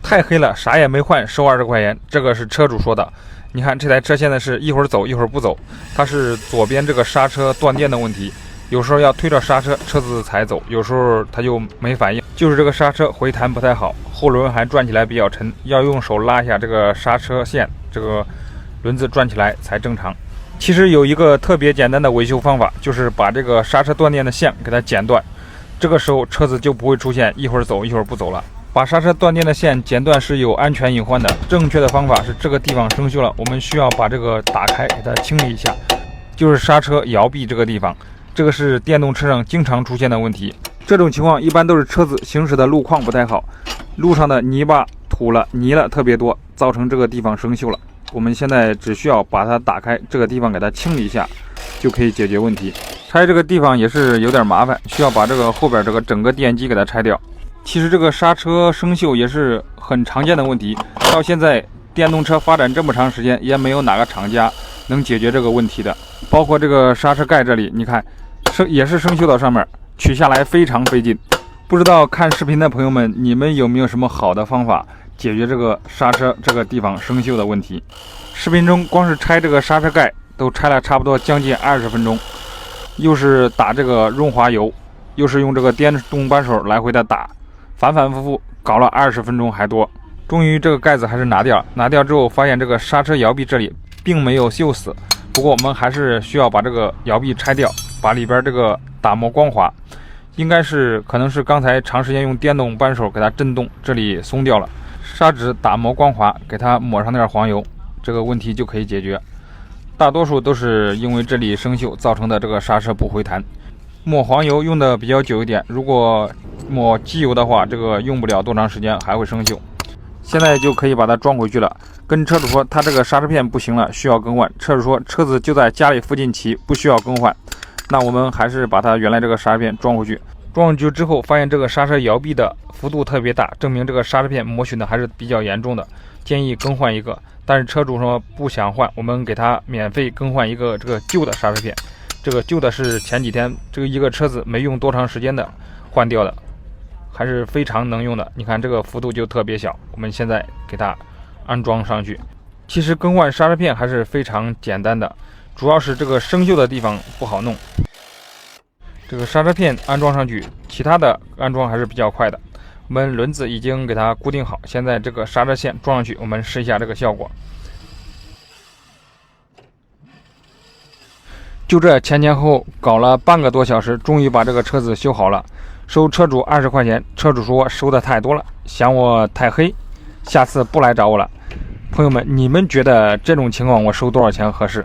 太黑了，啥也没换，收20块钱。这个是车主说的。你看这台车现在是一会儿走一会儿不走，它是左边这个刹车断电的问题，有时候要推着刹车，车子才走，有时候它就没反应，就是这个刹车回弹不太好，后轮还转起来比较沉，要用手拉一下这个刹车线，这个轮子转起来才正常。其实有一个特别简单的维修方法，就是把这个刹车断电的线给它剪断，这个时候车子就不会出现一会儿走一会儿不走了。把刹车断电的线剪断是有安全隐患的，正确的方法是这个地方生锈了，我们需要把这个打开给它清理一下，就是刹车摇臂这个地方，这个是电动车上经常出现的问题。这种情况一般都是车子行驶的路况不太好，路上的泥巴土了泥了特别多，造成这个地方生锈了。我们现在只需要把它打开，这个地方给它清理一下就可以解决问题。拆这个地方也是有点麻烦，需要把这个后边这个整个电机给它拆掉。其实这个刹车生锈也是很常见的问题，到现在电动车发展这么长时间，也没有哪个厂家能解决这个问题的。包括这个刹车盖这里，你看也是生锈到上面，取下来非常费劲。不知道看视频的朋友们，你们有没有什么好的方法解决这个刹车这个地方生锈的问题？视频中光是拆这个刹车盖都拆了差不多将近20分钟，又是打这个润滑油，又是用这个电动扳手来回的打，反反复复搞了20分钟还多。终于这个盖子还是拿掉了，拿掉之后发现这个刹车摇臂这里并没有锈死，不过我们还是需要把这个摇臂拆掉，把里边这个打磨光滑，应该是可能是刚才长时间用电动扳手给它震动，这里松掉了，砂纸打磨光滑，给它抹上点黄油，这个问题就可以解决。大多数都是因为这里生锈造成的这个刹车不回弹。抹黄油用的比较久一点，如果抹机油的话，这个用不了多长时间还会生锈。现在就可以把它装回去了。跟车主说他这个刹车片不行了，需要更换。车主说车子就在家里附近骑，不需要更换。那我们还是把它原来这个刹车片装回去。装回去之后发现这个刹车摇臂的幅度特别大，证明这个刹车片磨损的还是比较严重的，建议更换一个。但是车主说不想换，我们给他免费更换一个这个旧的刹车片。这个旧的是前几天这个一个车子没用多长时间的换掉的，还是非常能用的。你看这个幅度就特别小，我们现在给它安装上去。其实更换刹车片还是非常简单的，主要是这个生锈的地方不好弄。这个刹车片安装上去，其他的安装还是比较快的。我们轮子已经给它固定好，现在这个刹车线装上去，我们试一下这个效果。就这前后搞了半个多小时，终于把这个车子修好了，收车主20块钱。车主说收的太多了，嫌我太黑，下次不来找我了。朋友们，你们觉得这种情况我收多少钱合适？